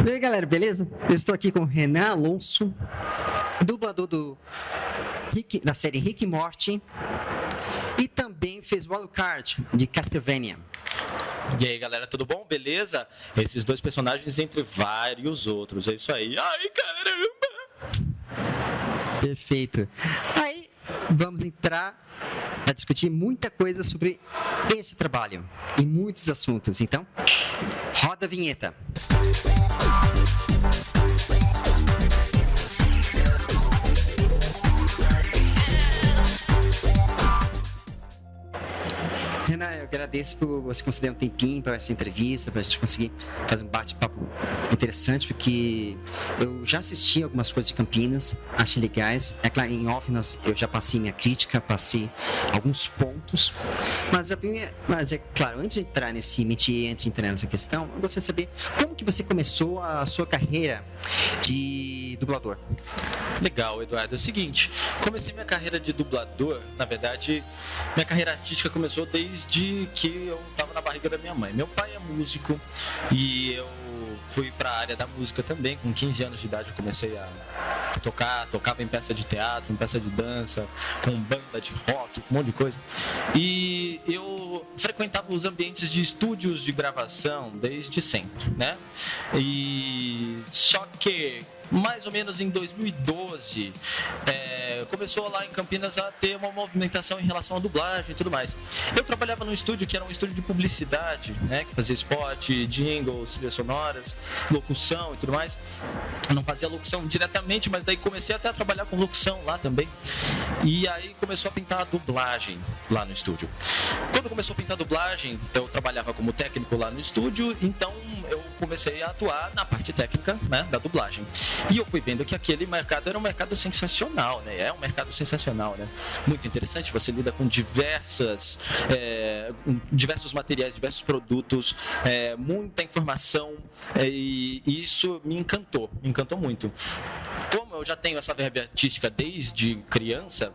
E aí, galera, beleza? Eu estou aqui com o Renan Alonso, dublador da série Rick e Morty, e também fez o Alucard de Castlevania. E aí, galera, tudo bom? Beleza? Esses dois personagens entre vários outros, é isso aí. Ai, caramba! Perfeito. Aí, vamos entrar a discutir muita coisa sobre esse trabalho e muitos assuntos. Então, roda a vinheta. Renan, eu agradeço por você conceder um tempinho para essa entrevista, para a gente conseguir fazer um bate-papo interessante, porque eu já assisti algumas coisas de Campinas, achei legais. É claro, em off eu já passei minha crítica, passei alguns pontos, mas é claro, antes de entrar nesse métier, antes de entrar nessa questão, eu gostaria de saber como que você começou a sua carreira de dublador. Legal, Eduardo. É o seguinte, comecei minha carreira de dublador, na verdade, minha carreira artística começou desde que eu estava na barriga da minha mãe. Meu pai é músico e eu fui para a área da música também. Com 15 anos de idade eu comecei a tocava em peça de teatro, em peça de dança, com banda de rock, um monte de coisa. E eu frequentava os ambientes de estúdios de gravação desde sempre, né? E só que mais ou menos em 2012, começou lá em Campinas a ter uma movimentação em relação à dublagem e tudo mais. Eu trabalhava num estúdio que era um estúdio de publicidade, né, que fazia spot, jingles, trilhas sonoras, locução e tudo mais. Eu não fazia locução diretamente, mas daí comecei até a trabalhar com locução lá também. E aí começou a pintar a dublagem lá no estúdio. Quando começou a pintar a dublagem, eu trabalhava como técnico lá no estúdio, então eu comecei a atuar na parte técnica, né, da dublagem. E eu fui vendo que aquele mercado era um mercado sensacional, né? É um mercado sensacional, né? Muito interessante, você lida com diversos materiais, diversos produtos, muita informação, e isso me encantou muito. Como eu já tenho essa verve artística desde criança,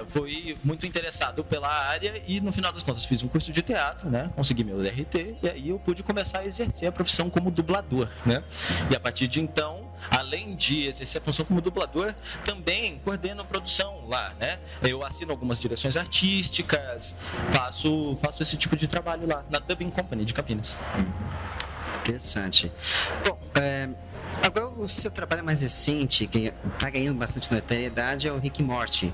fui muito interessado pela área e no final das contas fiz um curso de teatro, né? Consegui meu DRT e aí eu pude começar a exercer a profissão como dublador, né? E a partir de então, além de exercer a função como dublador, também coordeno a produção lá, né? Eu assino algumas direções artísticas, faço esse tipo de trabalho lá na Dubbing Company de Campinas. Interessante. Bom, agora o seu trabalho mais recente, que está ganhando bastante notoriedade, é o Rick e Morty.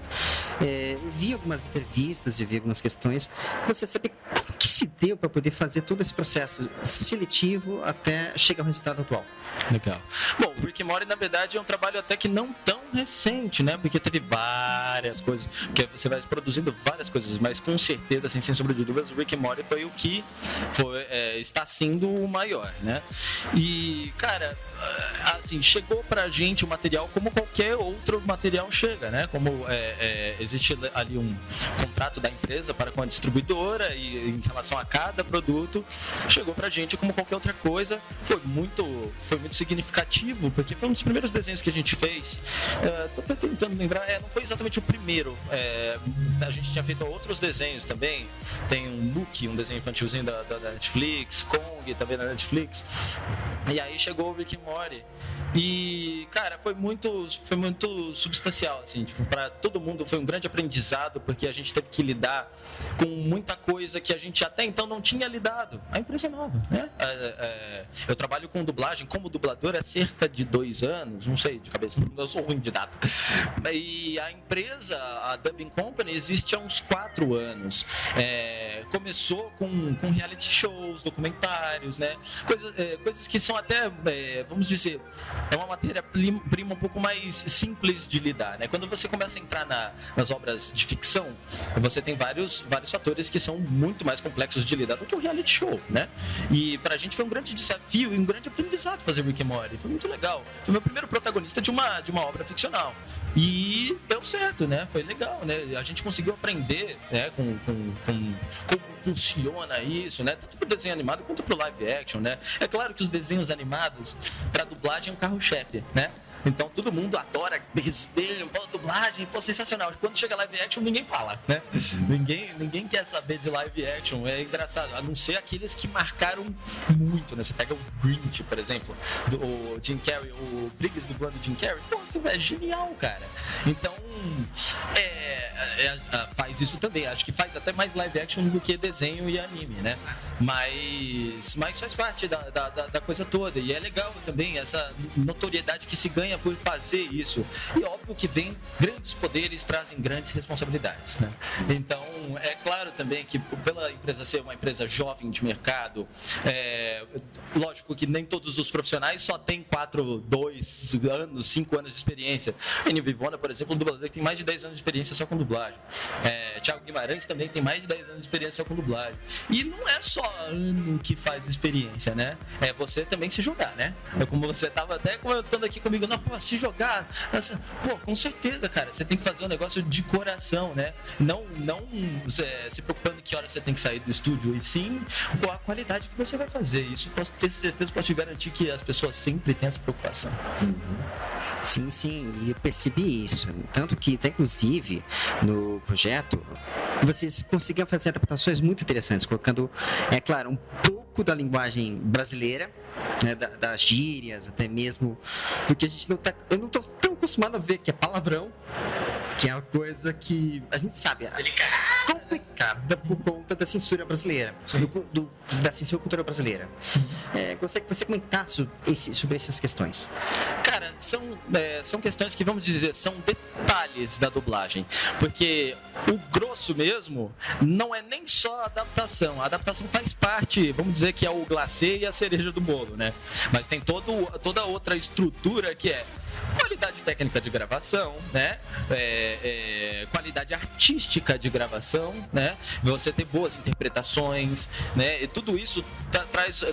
Eu vi algumas entrevistas e vi algumas questões. Você sabe como que se deu para poder fazer todo esse processo seletivo até chegar ao resultado atual? Legal. Bom, o Rick and Morty, na verdade, é um trabalho até que não tão recente, né? Porque teve várias coisas, porque você vai produzindo várias coisas, mas com certeza, assim, sem sombra de dúvidas, o Rick and Morty foi o que está sendo o maior, né? E, cara, assim, chegou pra gente o material como qualquer outro material chega, né? Como existe ali um contrato da empresa para com a distribuidora e em relação a cada produto, chegou pra gente como qualquer outra coisa. Foi muito significativo, porque foi um dos primeiros desenhos que a gente fez. Tô até tentando lembrar, não foi exatamente o primeiro. A gente tinha feito outros desenhos também. Tem um Luke, um desenho infantilzinho da Netflix, Kong também da Netflix. E aí chegou o Rick and Morty. E, cara, foi muito substancial, assim, tipo, para todo mundo foi um grande aprendizado, porque a gente teve que lidar com muita coisa que a gente até então não tinha lidado. A empresa é nova, né? Eu trabalho com dublagem como dublador há cerca de 2 anos, não sei de cabeça, eu sou ruim de data. E a empresa, a Dubbing Company, existe há uns 4 anos. Começou com reality shows, documentários, né? Coisas que são até, vamos dizer, é uma matéria-prima um pouco mais simples de lidar, né? Quando você começa a entrar nas obras de ficção, você tem vários fatores que são muito mais complexos de lidar do que o reality show, né? E pra gente foi um grande desafio e um grande aprendizado fazer Rick and Morty. Foi muito legal. Foi meu primeiro protagonista de uma obra ficcional. E deu certo, né? Foi legal, né? A gente conseguiu aprender, né, com como funciona isso, né? Tanto pro desenho animado quanto pro live action, né? É claro que os desenhos animados, pra dublagem, é um carro-chefe, né? Então todo mundo adora desenho, dublagem, pô, sensacional. Quando chega live action, ninguém fala, né? Ninguém quer saber de live action. É engraçado, a não ser aqueles que marcaram muito, né? Você pega o Grinch, por exemplo, o Jim Carrey, o Briggs dublando o Jim Carrey, pô, você é genial, cara. Então, faz isso também. Acho que faz até mais live action do que desenho e anime, né? Mas faz parte da coisa toda. E é legal também essa notoriedade que se ganha por fazer isso. E óbvio que vem grandes poderes, trazem grandes responsabilidades, né? Então, é claro também que pela empresa ser uma empresa jovem de mercado, lógico que nem todos os profissionais só têm 2 anos, 5 anos de experiência. Ennio Vivona, por exemplo, um dublador que tem mais de 10 anos de experiência só com dublagem. Thiago Guimarães também tem mais de 10 anos de experiência só com dublagem. E não é só ano que faz experiência, né? É você também se jogar, né? É como você estava até comentando aqui comigo, não, pô, se jogar, pô, com certeza, cara, você tem que fazer um negócio de coração, né? Não se preocupando que hora você tem que sair do estúdio, e sim com a qualidade que você vai fazer. Isso posso ter certeza, posso te garantir que as pessoas sempre têm essa preocupação. Sim, e eu percebi isso. Tanto que, até inclusive, no projeto, vocês conseguiam fazer adaptações muito interessantes, colocando, é claro, um pouco da linguagem brasileira, né, das gírias, até mesmo do que a gente não tá. Eu não tô tão acostumado a ver, que é palavrão, que é uma coisa que a gente sabe, complicada por conta da censura brasileira, da censura cultural brasileira. Gostaria que você comentasse sobre essas questões. Cara, são questões que, vamos dizer, são detalhes da dublagem, porque o grosso mesmo não é nem só a adaptação. A adaptação faz parte, vamos dizer que é o glacê e a cereja do bolo, né? Mas tem toda outra estrutura que é qualidade técnica de gravação, né? Qualidade artística de gravação, né? Você ter boas interpretações, né? E tudo isso traz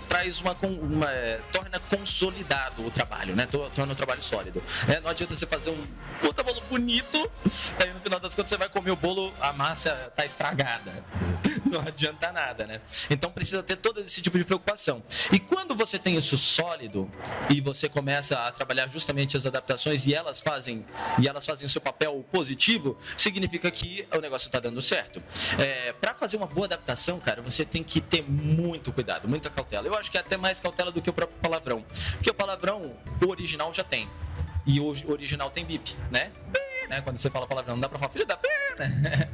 torna consolidado o trabalho, né? Torna o trabalho sólido. Não adianta você fazer um puta bolo bonito, aí no final das contas você vai comer o bolo, a massa tá estragada. Não adianta nada, né? Então precisa ter todo esse tipo de preocupação. E quando você tem isso sólido e você começa a trabalhar justamente as adaptações e elas fazem o seu papel positivo, significa que o negócio está dando certo. Para fazer uma boa adaptação, cara, você tem que ter muito cuidado, muita cautela. Eu acho que é até mais cautela do que o próprio palavrão. Porque o palavrão, o original já tem. E o original tem bip, né? Quando você fala palavrão, não dá pra falar filho da p, né?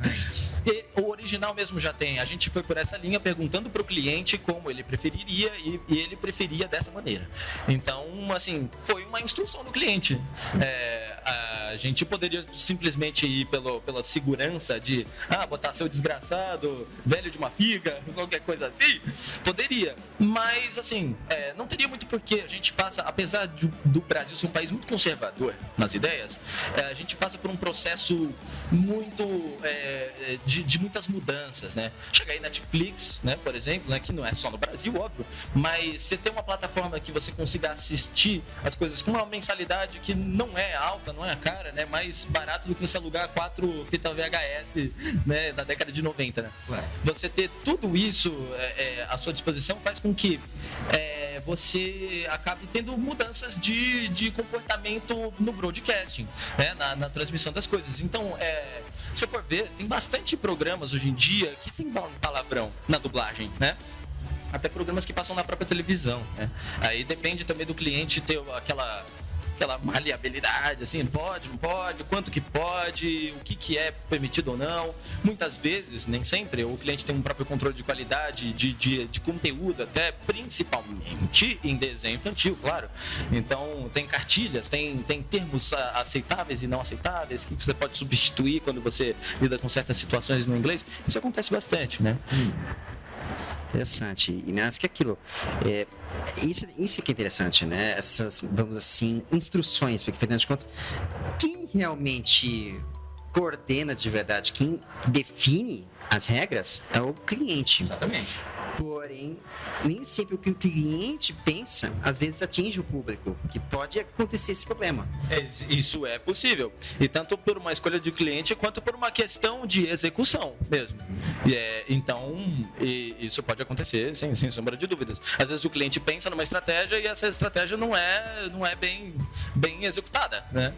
E o original mesmo já tem. A gente foi por essa linha perguntando pro cliente como ele preferiria e ele preferia dessa maneira. Então, assim, foi uma instrução do cliente. A gente poderia simplesmente ir pela segurança de botar seu desgraçado, velho de uma figa, qualquer coisa assim. Poderia. Mas, assim, não teria muito porquê. A gente passa, apesar do Brasil ser um país muito conservador nas ideias, a gente passa por um processo muito de muitas mudanças, né? Chega aí Netflix, né, por exemplo, né, que não é só no Brasil, óbvio, mas você tem uma plataforma que você consiga assistir as coisas com uma mensalidade que não é alta, não é cara, né, mais barato do que você alugar 4 fitas VHS, né, da década de 90, né? Você ter tudo isso à sua disposição faz com que você acabe tendo mudanças de comportamento no broadcasting, né, na transmissão das coisas. Então, se você for ver, tem bastante programas hoje em dia que tem palavrão na dublagem, né? Até programas que passam na própria televisão, né? Aí depende também do cliente ter aquela maleabilidade, assim, pode, não pode, quanto que pode, o que é permitido ou não. Muitas vezes, nem sempre, o cliente tem um próprio controle de qualidade, de conteúdo, até principalmente em desenho infantil, claro. Então, tem cartilhas, tem termos aceitáveis e não aceitáveis que você pode substituir quando você lida com certas situações no inglês. Isso acontece bastante, né? Interessante. E mais que aquilo. Isso que é interessante, né? Essas, vamos assim, instruções, porque afinal de contas, quem realmente coordena de verdade, quem define as regras é o cliente. Exatamente. Porém, nem sempre o que o cliente pensa, às vezes atinge o público, que pode acontecer esse problema. Isso é possível. E tanto por uma escolha de cliente, quanto por uma questão de execução mesmo. Então, isso pode acontecer sem sombra de dúvidas. Às vezes o cliente pensa numa estratégia e essa estratégia não é bem executada, né?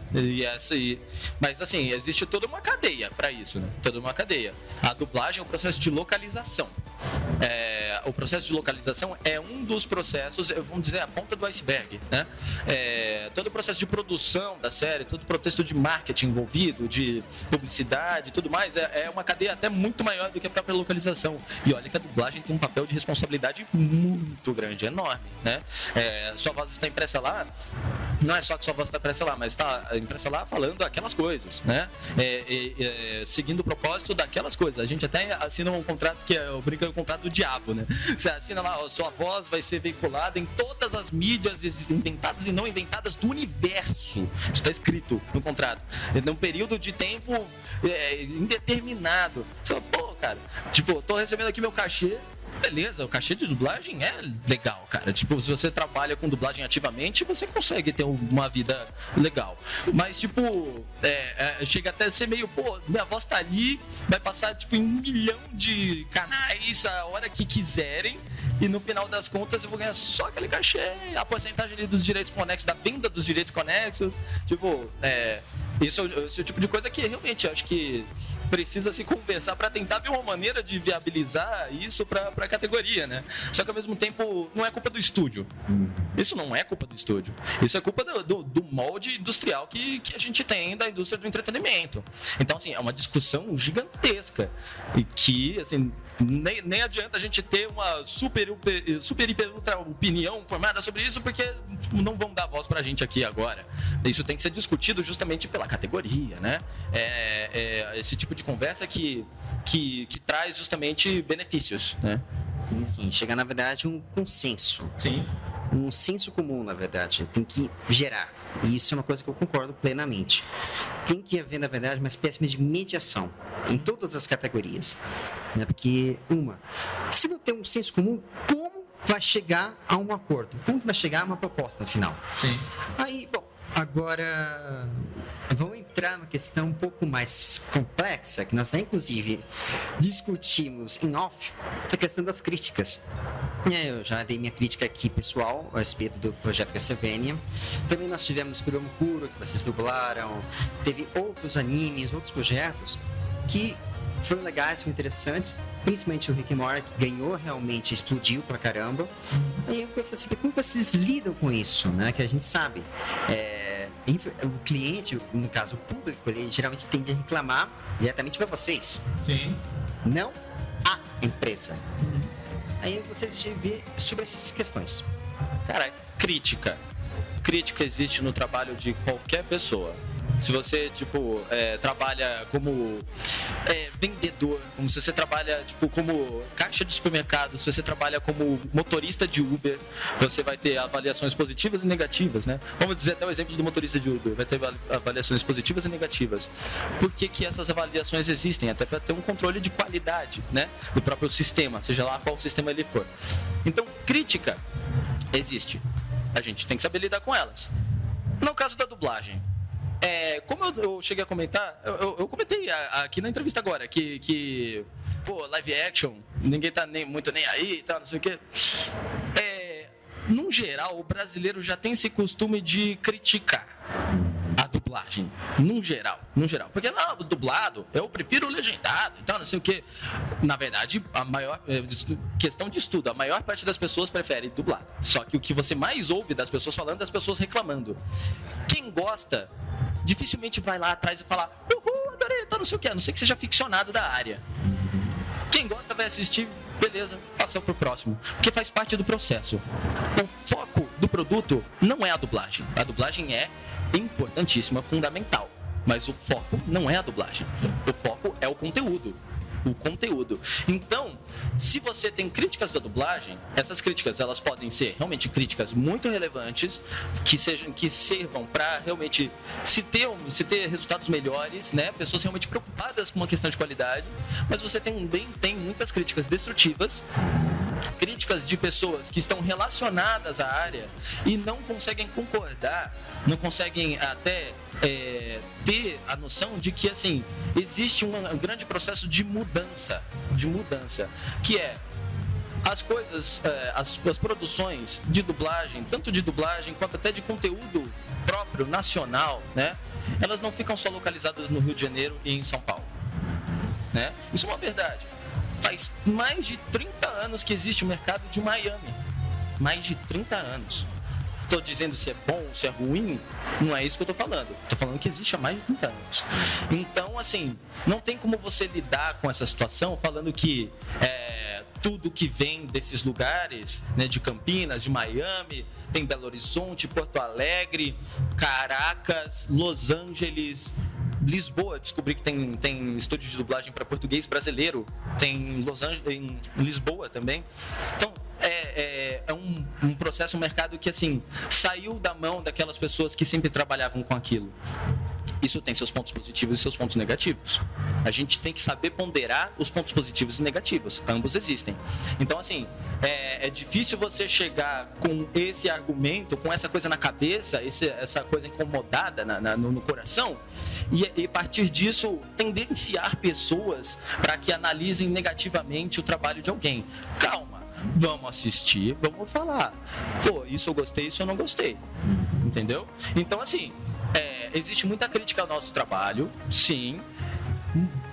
Mas assim, existe toda uma cadeia para isso, né? Toda uma cadeia. A dublagem é um processo de localização. O processo de localização é um dos processos, vamos dizer, a ponta do iceberg, né? Todo o processo de produção da série, todo o processo de marketing envolvido, de publicidade e tudo mais, é uma cadeia até muito maior do que a própria localização. E olha que a dublagem tem um papel de responsabilidade muito grande, enorme, né? Sua voz está impressa lá, não é só que sua voz está impressa lá, mas está impressa lá falando aquelas coisas, né? Seguindo o propósito daquelas coisas. A gente até assina um contrato que é o contrato do diabo, né? Você assina lá, ó, sua voz vai ser veiculada em todas as mídias inventadas e não inventadas do universo. Isso está escrito no contrato. Num período de tempo indeterminado. Você fala, pô, cara, tipo, tô recebendo aqui meu cachê. Beleza, o cachê de dublagem é legal, cara. Tipo, se você trabalha com dublagem ativamente, você consegue ter uma vida legal. Mas, tipo, chega até a ser meio, pô, minha voz tá ali, vai passar, tipo, em 1 milhão de canais a hora que quiserem. E no final das contas eu vou ganhar só aquele cachê, a porcentagem ali dos direitos conexos, da venda dos direitos conexos. Tipo, esse é o tipo de coisa que realmente eu acho que precisa se conversar para tentar ver uma maneira de viabilizar isso para a categoria, né? Só que ao mesmo tempo não é culpa do estúdio. Isso não é culpa do estúdio. Isso é culpa do molde industrial que a gente tem da indústria do entretenimento. Então, assim, é uma discussão gigantesca e que, assim, nem adianta a gente ter uma super hiper ultra opinião formada sobre isso, porque não vão dar voz pra gente aqui agora. Isso tem que ser discutido justamente pela categoria, né? Esse tipo de conversa que traz justamente benefícios, né? Sim. Chega, na verdade, um consenso. Sim. Um senso comum, na verdade. Tem que gerar. E isso é uma coisa que eu concordo plenamente. Tem que haver, na verdade, uma espécie de mediação em todas as categorias. Né? Porque, se não tem um senso comum, como vai chegar a um acordo? Como vai chegar a uma proposta final? Sim. Aí, bom, agora vamos entrar numa questão um pouco mais complexa, que nós, inclusive, discutimos em off, que é a questão das críticas. Eu já dei minha crítica aqui pessoal a respeito do projeto Castlevania. Também nós tivemos Kurama Kuro, que vocês dublaram. Teve outros animes, outros projetos que foram legais, foram interessantes. Principalmente o Rick and Morty, que ganhou realmente, explodiu pra caramba. E eu gostaria de saber como vocês lidam com isso, né? Que a gente sabe. O cliente, no caso o público, ele geralmente tende a reclamar diretamente para vocês. Sim. Não a empresa. Aí eu gostaria de ver sobre essas questões. Cara, crítica existe no trabalho de qualquer pessoa. Se você, tipo, trabalha como vendedor, como se você trabalha, tipo, como caixa de supermercado, se você trabalha como motorista de Uber, você vai ter avaliações positivas e negativas, né? Vamos dizer até o exemplo do motorista de Uber, vai ter avaliações positivas e negativas. Por que essas avaliações existem? Até para ter um controle de qualidade, né? Do próprio sistema, seja lá qual sistema ele for. Então, crítica existe. A gente tem que saber lidar com elas. No caso da dublagem, como eu cheguei a comentar, eu comentei aqui na entrevista agora que pô, live action, ninguém tá muito nem aí e tal, não sei o quê. No geral, o brasileiro já tem esse costume de criticar a dublagem, no geral. Porque, não, dublado, eu prefiro legendado e tal, não sei o quê. Na verdade, a maior questão de estudo, a maior parte das pessoas prefere dublado. Só que o que você mais ouve das pessoas falando, das pessoas reclamando. Quem gosta, dificilmente vai lá atrás e falar, uhul, adorei, tá, não sei o quê, a não ser que seja ficcionado da área. Quem gosta vai assistir, beleza, passa pro próximo. Porque faz parte do processo. O foco do produto não é a dublagem. A dublagem é importantíssima, fundamental. Mas o foco não é a dublagem. O foco é o conteúdo. Então, se você tem críticas da dublagem, essas críticas elas podem ser realmente críticas muito relevantes, que sirvam para realmente se ter resultados melhores, né? Pessoas realmente preocupadas com uma questão de qualidade, mas você também tem muitas críticas destrutivas críticas de pessoas que estão relacionadas à área e não conseguem concordar, não conseguem até ter a noção de que, assim, existe um grande processo de mudança, que é as coisas, as produções de dublagem, tanto de dublagem quanto até de conteúdo próprio, nacional, né? Elas não ficam só localizadas no Rio de Janeiro e em São Paulo, né? Isso é uma verdade. Faz mais de 30 anos que existe o mercado de Miami. Mais de 30 anos. Estou dizendo se é bom ou se é ruim, não é isso que eu estou falando. Estou falando que existe há mais de 30 anos. Então, assim, não tem como você lidar com essa situação falando que tudo que vem desses lugares, né, de Campinas, de Miami, tem Belo Horizonte, Porto Alegre, Caracas, Los Angeles, Lisboa. Descobri que tem estúdio de dublagem para português brasileiro, tem em Lisboa também. Então, é um processo, um mercado que, assim, saiu da mão daquelas pessoas que sempre trabalhavam com aquilo. Isso tem seus pontos positivos e seus pontos negativos. A gente tem que saber ponderar os pontos positivos e negativos. Ambos existem. Então, assim, é difícil você chegar com esse argumento, com essa coisa na cabeça, essa coisa incomodada no coração, e a partir disso tendenciar pessoas para que analisem negativamente o trabalho de alguém. Calma. Vamos assistir, vamos falar. Pô, isso eu gostei, isso eu não gostei. Entendeu? Então, assim, existe muita crítica ao nosso trabalho, sim.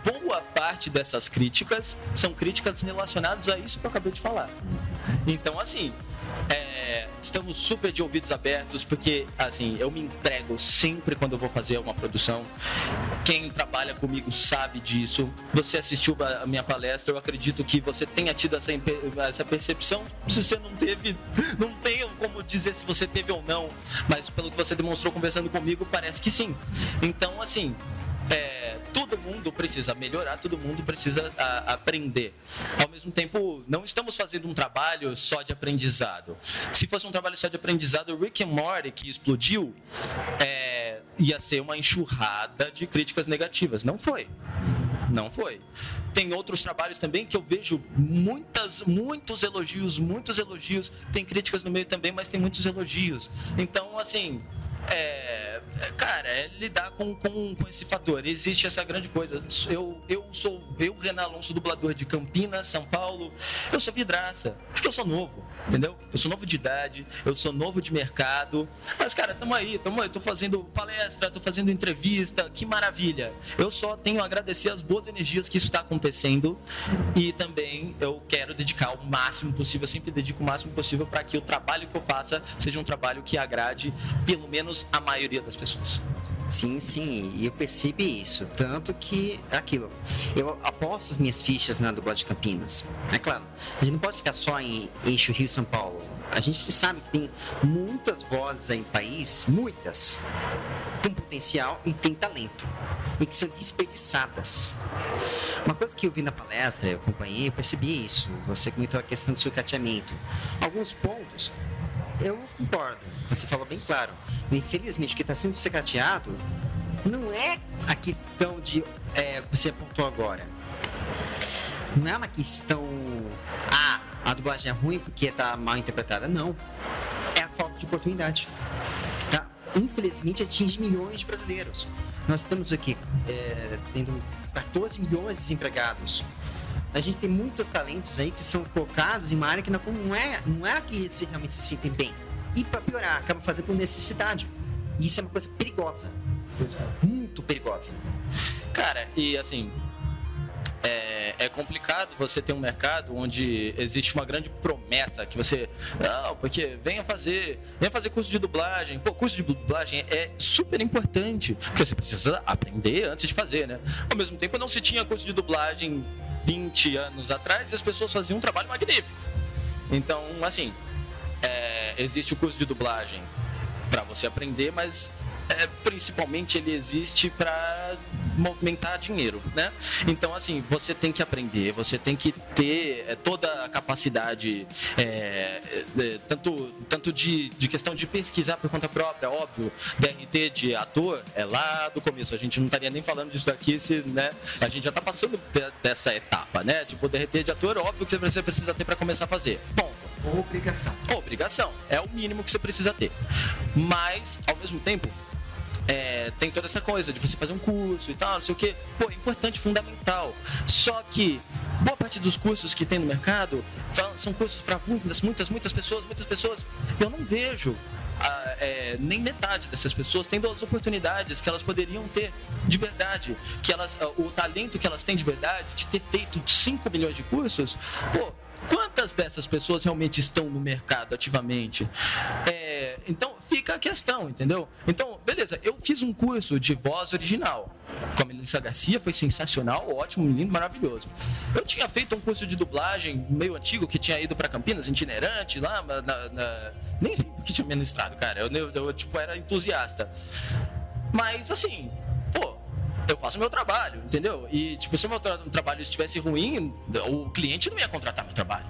Boa parte dessas críticas são críticas relacionadas a isso que eu acabei de falar. Então, assim, estamos super de ouvidos abertos, porque, assim, eu me entrego sempre quando eu vou fazer uma produção. Quem trabalha comigo sabe disso. Você assistiu a minha palestra, eu acredito que você tenha tido essa percepção. Se você não teve, não tenho como dizer se você teve ou não, mas pelo que você demonstrou conversando comigo, parece que sim. Então, assim, todo mundo precisa melhorar, todo mundo precisa aprender. Ao mesmo tempo, não estamos fazendo um trabalho só de aprendizado. Se fosse um trabalho só de aprendizado, o Rick and Morty, que explodiu, ia ser uma enxurrada de críticas negativas. Não foi. Não foi. Tem outros trabalhos também que eu vejo muitos elogios. Tem críticas no meio também, mas tem muitos elogios. Então, assim, cara, lidar com esse fator. Existe essa grande coisa. Eu sou Renan Alonso, dublador de Campinas, São Paulo. Eu sou vidraça, porque eu sou novo, entendeu? Eu sou novo de idade, eu sou novo de mercado. Mas, cara, tamo aí, tô fazendo palestra, tô fazendo entrevista, que maravilha. Eu só tenho a agradecer as boas energias que isso está acontecendo, e também eu quero dedicar o máximo possível, eu sempre dedico o máximo possível para que o trabalho que eu faça seja um trabalho que agrade pelo menos a maioria das pessoas. Sim, e eu percebi isso, tanto que aquilo, eu aposto as minhas fichas na dublagem de Campinas. É claro, a gente não pode ficar só em eixo Rio e São Paulo. A gente sabe que tem muitas vozes aí no país, muitas, com potencial e tem talento, e que são desperdiçadas. Uma coisa que eu vi na palestra, eu acompanhei, eu percebi isso. Você comentou a questão do sucateamento. Alguns pontos, eu concordo, você falou bem claro. Infelizmente, o que está sendo sucateado não é a questão de... você apontou agora. Não é uma questão... a dublagem é ruim porque está mal interpretada. Não. É a falta de oportunidade. Tá? Infelizmente, atinge milhões de brasileiros. Nós estamos aqui tendo 14 milhões de desempregados. A gente tem muitos talentos aí que são colocados em uma área que não é que eles realmente se sentem bem. E para piorar, acaba fazendo por necessidade. E isso é uma coisa perigosa. Muito perigosa. Cara, e assim, é complicado você ter um mercado onde existe uma grande promessa que você... Não, porque venha fazer curso de dublagem. Pô, curso de dublagem é super importante, porque você precisa aprender antes de fazer, né? Ao mesmo tempo, não se tinha curso de dublagem 20 anos atrás e as pessoas faziam um trabalho magnífico. Então, assim, existe o curso de dublagem para você aprender, mas principalmente ele existe para movimentar dinheiro, né? Então, assim, você tem que aprender, você tem que ter toda a capacidade, tanto de questão de pesquisar por conta própria, óbvio, DRT de ator é lá do começo, a gente não estaria nem falando disso daqui, né? A gente já está passando dessa etapa, né? Tipo, DRT de ator, óbvio que você precisa ter para começar a fazer. Bom, obrigação, é o mínimo que você precisa ter. Mas, ao mesmo tempo, tem toda essa coisa de você fazer um curso e tal, não sei o que. Pô, é importante, fundamental. Só que boa parte dos cursos que tem no mercado são cursos para muitas pessoas. Eu não vejo nem metade dessas pessoas tendo as oportunidades que elas poderiam ter de verdade, o talento que elas têm de verdade, de ter feito 5 milhões de cursos. Pô, quantas dessas pessoas realmente estão no mercado ativamente? Então fica a questão, entendeu? Então, beleza, eu fiz um curso de voz original com a Melissa Garcia, foi sensacional, ótimo, lindo, maravilhoso. Eu tinha feito um curso de dublagem meio antigo, que tinha ido para Campinas, itinerante, lá nem lembro que tinha ministrado, cara, eu tipo, era entusiasta. Mas, assim, pô, eu faço meu trabalho, entendeu? E, tipo, se o meu trabalho estivesse ruim, o cliente não ia contratar meu trabalho,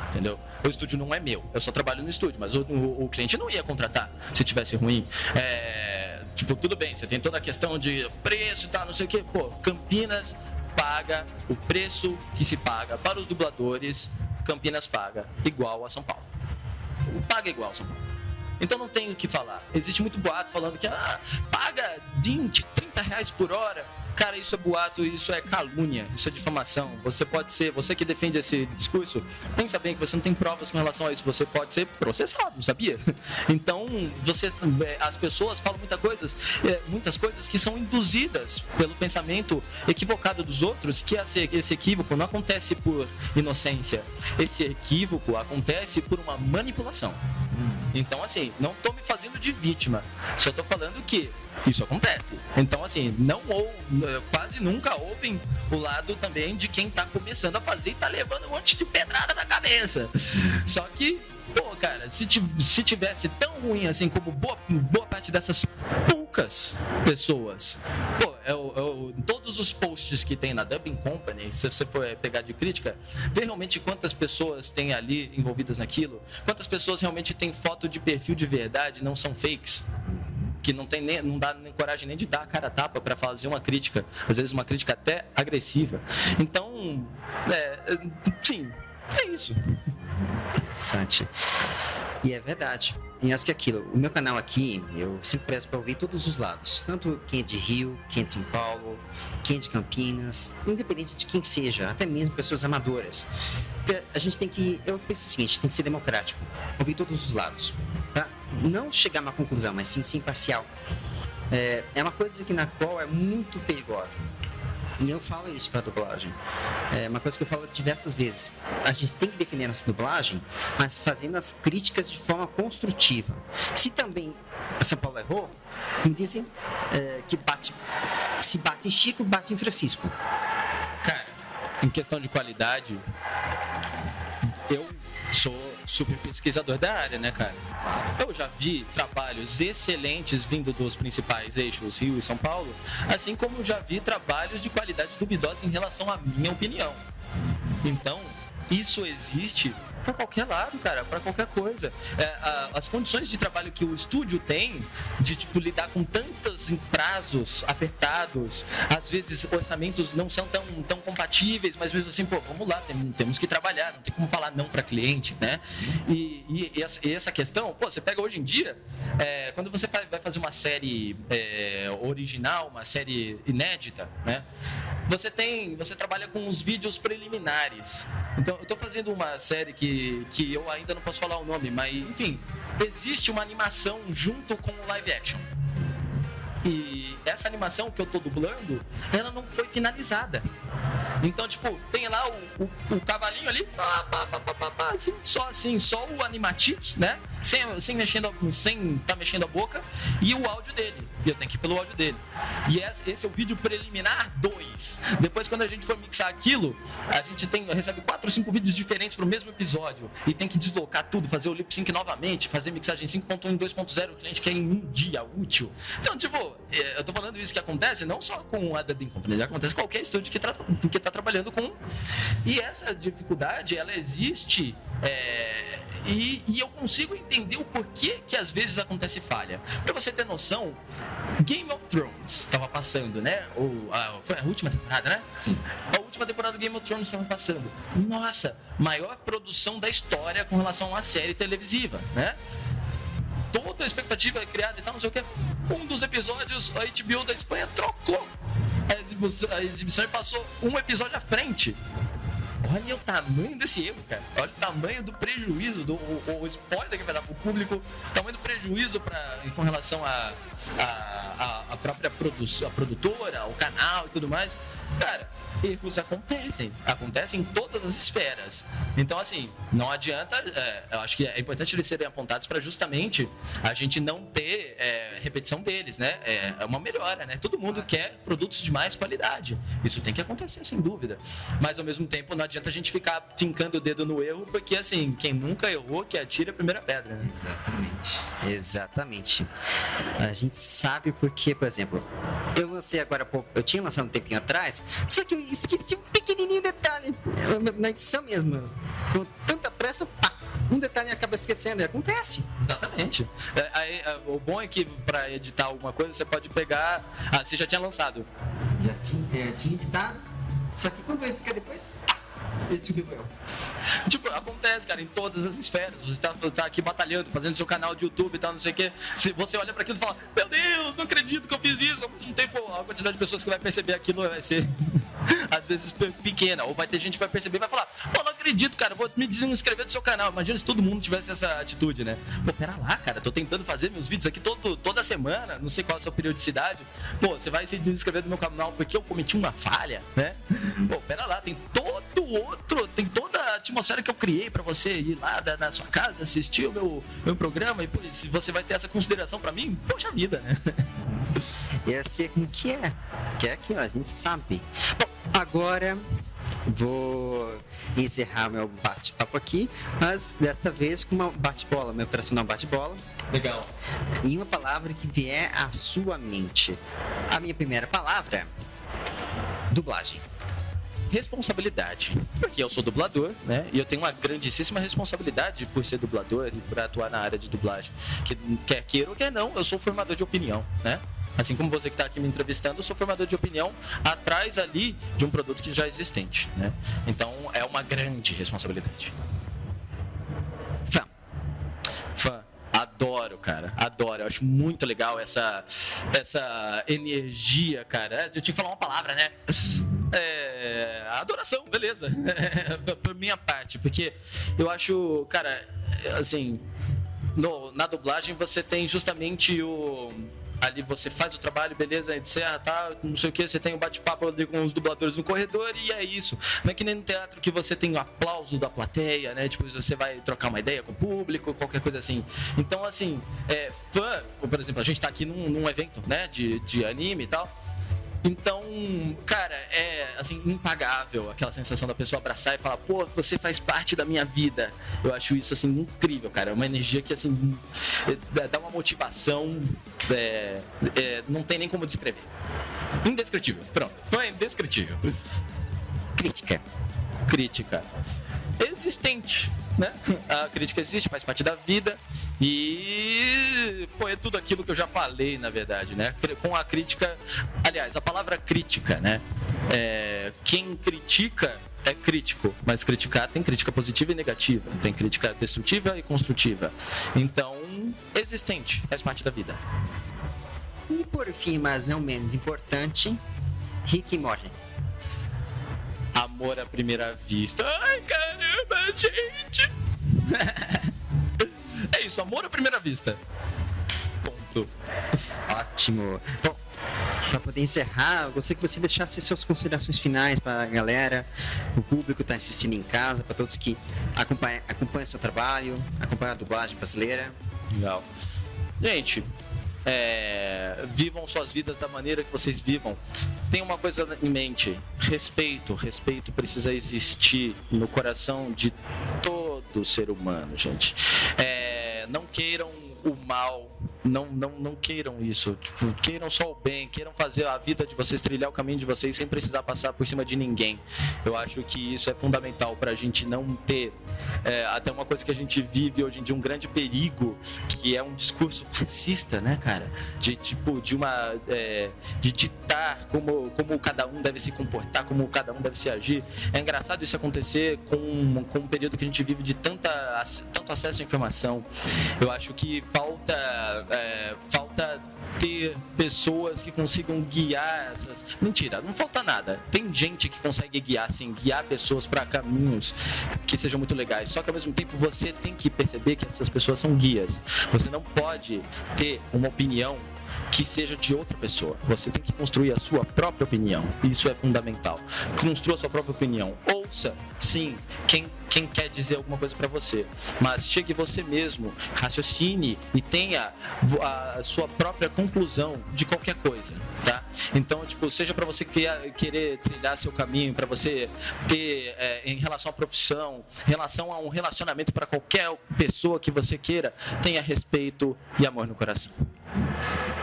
entendeu? O estúdio não é meu, eu só trabalho no estúdio, mas o cliente não ia contratar se tivesse ruim. Tipo, tudo bem, você tem toda a questão de preço e tal, não sei o que. Pô, Campinas paga o preço que se paga para os dubladores, Campinas paga igual a São Paulo. Paga igual a São Paulo. Então não tem o que falar. Existe muito boato falando que paga 20, 30 reais por hora. Cara, isso é boato, isso é calúnia, isso é difamação. Você que defende esse discurso, pensa bem que você não tem provas com relação a isso. Você pode ser processado, sabia? Então, as pessoas falam muitas coisas que são induzidas pelo pensamento equivocado dos outros, que esse equívoco não acontece por inocência. Esse equívoco acontece por uma manipulação. Então, assim, não estou me fazendo de vítima, só estou falando que isso acontece. Então, assim, quase nunca ouvem o lado também de quem está começando a fazer e está levando um monte de pedrada na cabeça. Só que, pô, cara, se tivesse tão ruim assim como boa parte dessas poucas pessoas, pô, todos os posts que tem na Dubbing Company, se você for pegar de crítica, vê realmente quantas pessoas tem ali envolvidas naquilo, quantas pessoas realmente têm foto de perfil de verdade, não são fakes, que não dá nem coragem nem de dar a cara a tapa para fazer uma crítica, às vezes uma crítica até agressiva. Então, sim, é isso. Interessante. E é verdade. E acho que aquilo, o meu canal aqui, eu sempre prezo para ouvir todos os lados. Tanto quem é de Rio, quem é de São Paulo, quem é de Campinas, independente de quem seja, até mesmo pessoas amadoras. Porque a gente tem que, eu penso o seguinte, tem que ser democrático, ouvir todos os lados. Pra não chegar a uma conclusão, mas sim ser imparcial. É uma coisa na qual é muito perigosa. E eu falo isso para a dublagem. É uma coisa que eu falo diversas vezes. A gente tem que defender a nossa dublagem, mas fazendo as críticas de forma construtiva. Se também São Paulo errou, me dizem que se bate em Chico, bate em Francisco. Cara, em questão de qualidade, eu sou super pesquisador da área, né, cara? Eu já vi trabalhos excelentes vindo dos principais eixos Rio e São Paulo, assim como já vi trabalhos de qualidade duvidosa em relação à minha opinião. Então, isso existe para qualquer lado, cara, para qualquer coisa. As condições de trabalho que o estúdio tem, de tipo, lidar com tantos prazos apertados, às vezes orçamentos não são tão compatíveis, mas mesmo assim, pô, vamos lá, temos que trabalhar, não tem como falar não para cliente, né? E essa questão, pô, você pega hoje em dia, quando você vai fazer uma série original, uma série inédita, né? Você trabalha com os vídeos preliminares. Então, eu tô fazendo uma série que eu ainda não posso falar o nome, mas, enfim, existe uma animação junto com o live action. E essa animação que eu tô dublando, ela não foi finalizada. Então, tipo, tem lá o cavalinho ali, assim, só o animatic, né? Sem tá mexendo a boca, e o áudio dele. E eu tenho que ir pelo áudio dele. E esse é o vídeo preliminar 2. Depois, quando a gente for mixar aquilo, a gente recebe 4 ou 5 vídeos diferentes pro mesmo episódio. E tem que deslocar tudo, fazer o lip sync novamente, fazer mixagem 5.1 e 2.0, o cliente quer em um dia útil. Então, tipo, eu tô falando isso que acontece não só com a Dubbing Company, acontece com qualquer estúdio que tá trabalhando com. E essa dificuldade, ela existe. E eu consigo entender o porquê que às vezes acontece falha. Pra você ter noção, Game of Thrones estava passando, né? Foi a última temporada, né? Sim. A última temporada do Game of Thrones estava passando. Nossa, maior produção da história com relação a uma série televisiva, né? Toda a expectativa é criada e tal, não sei o que. Um dos episódios, a HBO da Espanha trocou a exibição e passou um episódio à frente. Olha o tamanho desse erro, cara. Olha o tamanho do prejuízo, o spoiler que vai dar pro público, o tamanho do prejuízo com relação à própria produção, a produtora, o canal e tudo mais. Cara, erros acontecem em todas as esferas. Então, assim, não adianta, eu acho que é importante eles serem apontados para justamente a gente não ter repetição deles, né? É uma melhora, né? Todo mundo quer produtos de mais qualidade. Isso tem que acontecer, sem dúvida. Mas, ao mesmo tempo, não adianta a gente ficar fincando o dedo no erro, porque, assim, quem nunca errou, que atire a primeira pedra, né? Exatamente. A gente sabe porque, por exemplo, eu lancei agora há pouco, eu tinha lançado um tempinho atrás, só que eu esqueci um pequenininho detalhe na edição mesmo. Com tanta pressa, um detalhe acaba esquecendo, e acontece. Exatamente. O bom é que para editar alguma coisa você pode pegar. Você já tinha lançado? Já tinha editado, só que quando vai ficar depois, ele subiu eu. Tipo, acontece, cara, em todas as esferas. Você tá aqui batalhando, fazendo seu canal de YouTube e tal, não sei o quê. Se você olha pra aquilo e fala, meu Deus, não acredito que eu fiz isso. Ao mesmo tempo, a quantidade de pessoas que vai perceber aquilo vai ser, às vezes, pequena. Ou vai ter gente que vai perceber e vai falar, pô, não acredito, cara, vou me desinscrever do seu canal. Imagina se todo mundo tivesse essa atitude, né? Pô, pera lá, cara, tô tentando fazer meus vídeos aqui toda semana, não sei qual é a sua periodicidade. Pô, você vai se desinscrever do meu canal porque eu cometi uma falha, né? Pô, pera lá, tem toda a atmosfera que eu criei pra você ir lá na sua casa, assistir o meu programa, e pô, se você vai ter essa consideração pra mim, poxa vida, né? Eu sei como que é aquilo, a gente sabe. Bom, agora vou encerrar meu bate-papo aqui, mas desta vez com uma bate-bola, meu tradicional bate-bola. Legal. E uma palavra que vier à sua mente. A minha primeira palavra, dublagem. Responsabilidade, porque eu sou dublador, né? E eu tenho uma grandíssima responsabilidade por ser dublador e por atuar na área de dublagem. Que quer queira ou quer não, eu sou formador de opinião, né? Assim como você que está aqui me entrevistando, eu sou formador de opinião atrás ali de um produto que já é existente, né? Então é uma grande responsabilidade. Fã. Adoro, cara. Adoro. Eu acho muito legal essa energia, cara. Eu tinha que falar uma palavra, né? Adoração, beleza. Por minha parte, porque eu acho, cara, assim, na dublagem você tem justamente ali você faz o trabalho, beleza, encerra, tá, não sei o que, você tem um bate-papo ali com os dubladores no corredor e é isso. Não é que nem no teatro que você tem o aplauso da plateia, né, tipo, você vai trocar uma ideia com o público, qualquer coisa assim. Então, assim, fã, por exemplo, a gente tá aqui num evento, né, de anime e tal. Então, cara, é assim, impagável aquela sensação da pessoa abraçar e falar, pô, você faz parte da minha vida. Eu acho isso, assim, incrível, cara. É uma energia que, assim, dá uma motivação, não tem nem como descrever. Indescritível, pronto. Foi indescritível. Crítica. Existente, né? A crítica existe, faz parte da vida. E foi tudo aquilo que eu já falei, na verdade, né? Com a crítica, aliás, a palavra crítica, né? Quem critica é crítico, mas criticar tem crítica positiva e negativa, tem crítica destrutiva e construtiva. Então, existente, faz parte da vida. E por fim, mas não menos importante, Rick e Morty. Amor à primeira vista. Ai, caramba, gente! É isso, amor à primeira vista. Ponto. Ótimo. Bom, Para poder encerrar, eu gostaria que você deixasse suas considerações finais para a galera, o público que está assistindo em casa, para todos que acompanham seu trabalho, acompanham a dublagem brasileira. Legal. Gente, vivam suas vidas da maneira que vocês vivam. Tenham uma coisa em mente: respeito. Respeito precisa existir no coração de todo ser humano, gente. Não queiram o mal, não queiram isso, tipo, queiram só o bem, queiram fazer a vida de vocês, trilhar o caminho de vocês sem precisar passar por cima de ninguém. Eu acho que isso é fundamental pra gente não ter até uma coisa que a gente vive hoje em dia, um grande perigo, que é um discurso fascista, né, cara? De ditar como cada um deve se comportar, como cada um deve se agir. É engraçado isso acontecer com um período que a gente vive de tanto acesso à informação. Eu acho que falta ter pessoas que consigam guiar essas... Mentira, não falta nada. Tem gente que consegue guiar, sim, guiar pessoas para caminhos que sejam muito legais. Só que ao mesmo tempo você tem que perceber que essas pessoas são guias. Você não pode ter uma opinião que seja de outra pessoa. Você tem que construir a sua própria opinião. Isso é fundamental. Construa a sua própria opinião. Ouça, sim, quem quer dizer alguma coisa para você, mas chegue você mesmo, raciocine e tenha a sua própria conclusão de qualquer coisa, tá? Então, tipo, seja para você querer trilhar seu caminho, para você ter em relação à profissão, em relação a um relacionamento, para qualquer pessoa que você queira, tenha respeito e amor no coração.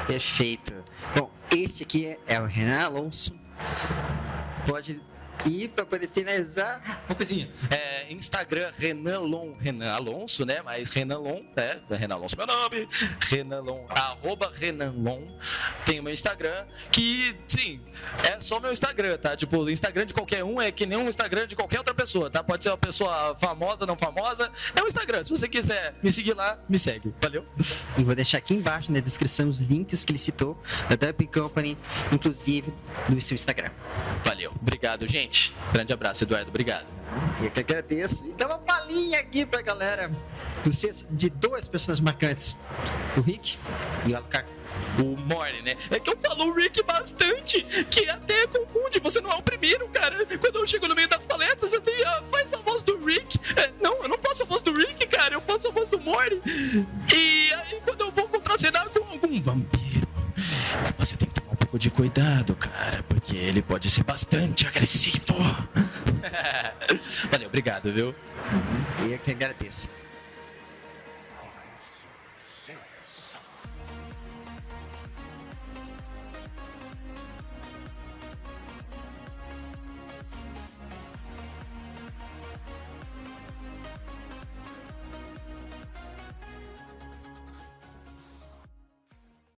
Perfeito. Bom, esse aqui é o Renan Alonso. Pode ir para poder finalizar. Uma coisinha. Instagram, Renan Alonso, né? Mas Renan Lon, Renan Alonso meu nome. Renan Lon, @Renan Lon. Tem o meu Instagram, que, sim, é só meu Instagram, tá? Tipo, o Instagram de qualquer um é que nem um Instagram de qualquer outra pessoa, tá? Pode ser uma pessoa famosa, não famosa. É o Instagram. Se você quiser me seguir lá, me segue. Valeu? E vou deixar aqui embaixo na descrição os links que ele citou da Dubbing Company, inclusive do seu Instagram. Valeu. Obrigado, gente. Grande abraço, Eduardo. Obrigado. Eu que agradeço. E dá uma palhinha aqui pra galera de dois personagens marcantes: o Rick e o Alucard. O Morty, né? É que eu falo o Rick bastante, que até confunde. Você não é o primeiro, cara. Quando eu chego no meio das palestras, eu tenho, faz a voz do Rick. Não, eu não faço a voz do Rick, cara. Eu faço a voz do Morty. E aí, quando eu vou contracenar com algum vampiro, você tem que tomar um pouco de cuidado, cara, porque ele pode ser bastante agressivo. Valeu, obrigado, viu? Eu que agradeço.